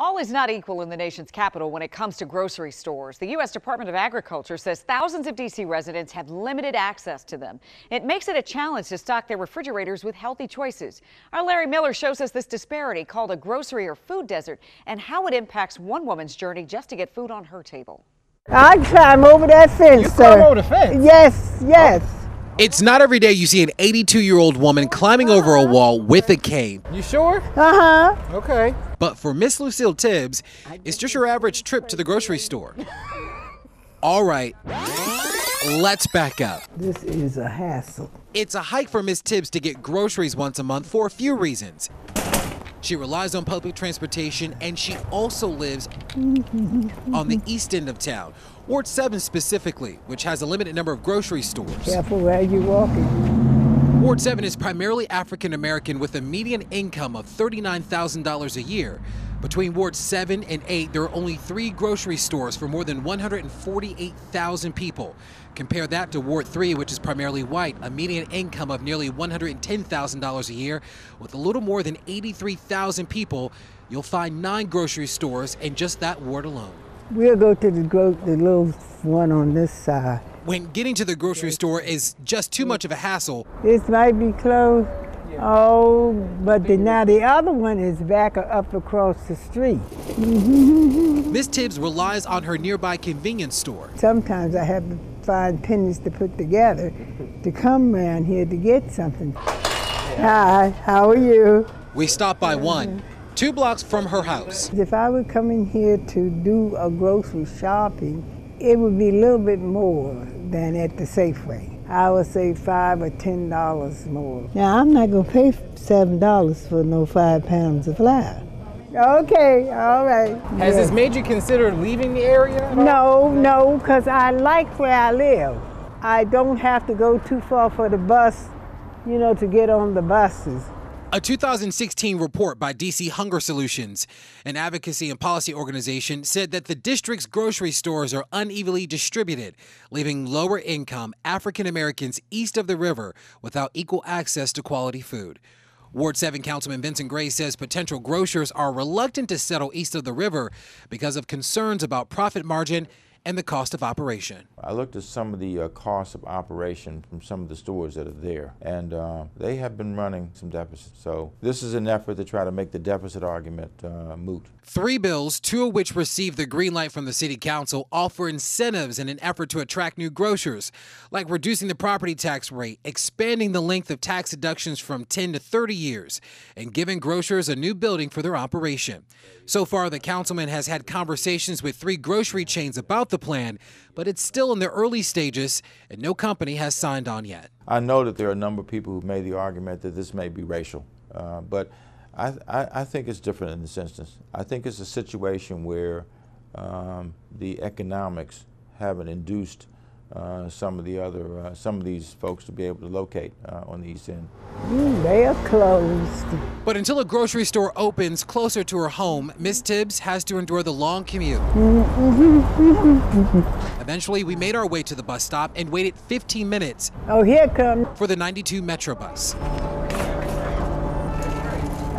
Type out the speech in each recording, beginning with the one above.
All is not equal in the nation's capital when it comes to grocery stores. The U.S. Department of Agriculture says thousands of D.C. residents have limited access to them. It makes it a challenge to stock their refrigerators with healthy choices. Our Larry Miller shows us this disparity called a grocery or food desert and how it impacts one woman's journey just to get food on her table. I climb over that fence, You sir. climb over the fence? Yes, yes. It's not every day you see an 82-year-old woman climbing over a wall with a cane. You sure? Uh-huh. Okay. But for Miss Lucille Tibbs, it's just your average trip to the grocery store. All right, let's back up. This is a hassle. It's a hike for Miss Tibbs to get groceries once a month for a few reasons. She relies on public transportation, and she also lives on the east end of town, Ward 7 specifically, which has a limited number of grocery stores. Careful where you're walking. Ward 7 is primarily African American with a median income of $39,000 a year. Between Ward 7 and 8, there are only 3 grocery stores for more than 148,000 people. Compare that to Ward 3, which is primarily white, a median income of nearly $110,000 a year. With a little more than 83,000 people, you'll find 9 grocery stores in just that ward alone. We'll go to the little one on this side. When getting to the grocery store is just too much of a hassle, This might be closed. Oh, but now the other one is back up across the street. Miss Tibbs relies on her nearby convenience store. Sometimes I have to find pennies to put together to come around here to get something. Hi, how are you? We stop by one, 2 blocks from her house. If I were coming here to do a grocery shopping, it would be a little bit more than at the Safeway. I would say $5 or $10 more. Now, I'm not gonna pay $7 for no 5 pounds of flour. Okay, all right. Has this made you consider leaving the area? No, because I like where I live. I don't have to go too far for the bus, to get on the buses. A 2016 report by DC Hunger Solutions, an advocacy and policy organization, said that the district's grocery stores are unevenly distributed, leaving lower income African Americans east of the river without equal access to quality food. Ward 7 Councilman Vincent Gray says potential grocers are reluctant to settle east of the river because of concerns about profit margin and the cost of operation. I looked at some of the costs of operation from some of the stores that are there, and they have been running some deficits. So this is an effort to try to make the deficit argument moot. 3 bills, 2 of which received the green light from the City Council, offer incentives in an effort to attract new grocers, like reducing the property tax rate, expanding the length of tax deductions from 10 to 30 years, and giving grocers a new building for their operation. So far, the councilman has had conversations with 3 grocery chains about the plan, but it's still in the early stages, and no company has signed on yet. I know that there are a number of people who made the argument that this may be racial, but I think it's different in this instance. I think it's a situation where the economics haven't induced some of these folks to be able to locate on the east end. They are closed. But until a grocery store opens closer to her home, Miss Tibbs has to endure the long commute. Eventually, we made our way to the bus stop and waited 15 minutes Oh, here it comes. for the 92 Metro bus.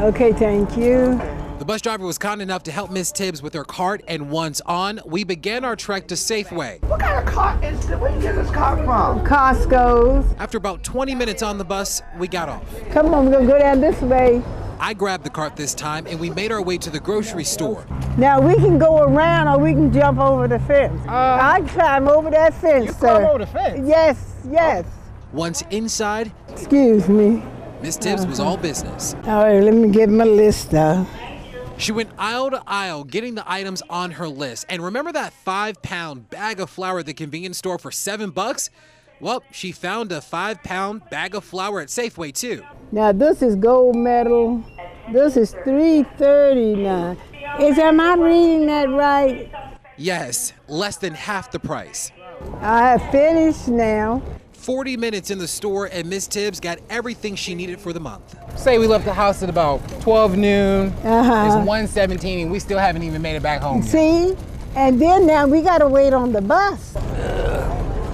Okay, thank you. The bus driver was kind enough to help Miss Tibbs with her cart, and once on, we began our trek to Safeway. What kind of cart is this? Where you get this cart from? Costco's. After about 20 minutes on the bus, we got off. Come on, we're gonna go down this way. I grabbed the cart this time, and we made our way to the grocery store. Now we can go around or we can jump over the fence. I climb over that fence, You sir. climb over the fence? Yes. Once inside, Excuse me. Miss Tibbs was all business. All right, let me get my list out. She went aisle to aisle getting the items on her list. And remember that 5-pound bag of flour at the convenience store for $7? Well, she found a 5-pound bag of flour at Safeway too. Now this is gold medal. This is $3.39. Am I reading that right? Yes, less than half the price. I have finished now. 40 minutes in the store and Miss Tibbs got everything she needed for the month. Say we left the house at about 12 noon. Uh-huh. It's 1:17 and we still haven't even made it back home yet. See? And then now we gotta wait on the bus.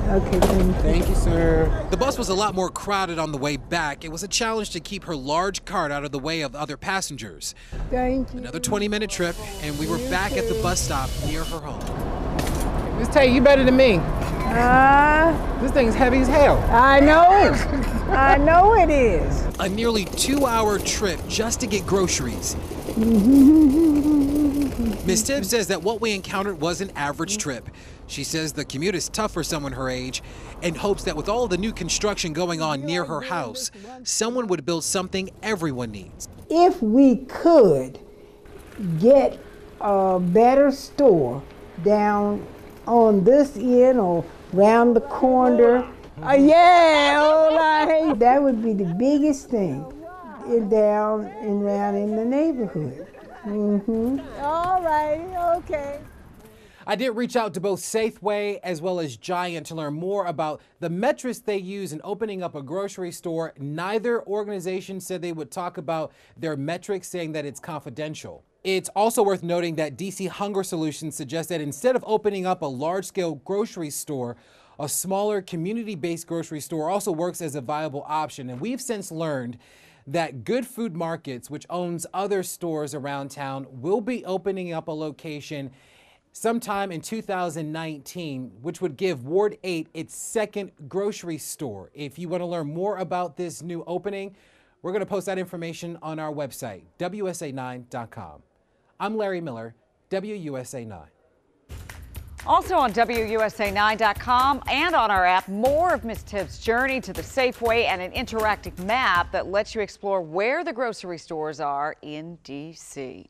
Okay, thank you. Thank you, sir. The bus was a lot more crowded on the way back. It was a challenge to keep her large cart out of the way of other passengers. Thank you. Another 20-minute trip, and we were back at the bus stop near her home. Miss Tay, you better than me. Uh, This thing's heavy as hell. I know it. I know it is. A nearly 2-hour trip just to get groceries. Ms. Tibbs says that what we encountered was an average trip. She says the commute is tough for someone her age and hopes that with all the new construction going on near her house, someone would build something everyone needs. If we could get a better store down on this end or round the corner, yeah, all right, that would be the biggest thing down and around in the neighborhood. All right, okay. I did reach out to both Safeway as well as Giant to learn more about the metrics they use in opening up a grocery store. Neither organization said they would talk about their metrics, saying that it's confidential. It's also worth noting that DC Hunger Solutions suggests that instead of opening up a large-scale grocery store, a smaller community-based grocery store also works as a viable option. And we've since learned that Good Food Markets, which owns other stores around town, will be opening up a location sometime in 2019, which would give Ward 8 its second grocery store. If you want to learn more about this new opening, we're going to post that information on our website, WUSA9.com. I'm Larry Miller, WUSA 9. Also on WUSA9.com and on our app, more of Ms. Tibbs' journey to the Safeway and an interactive map that lets you explore where the grocery stores are in D.C.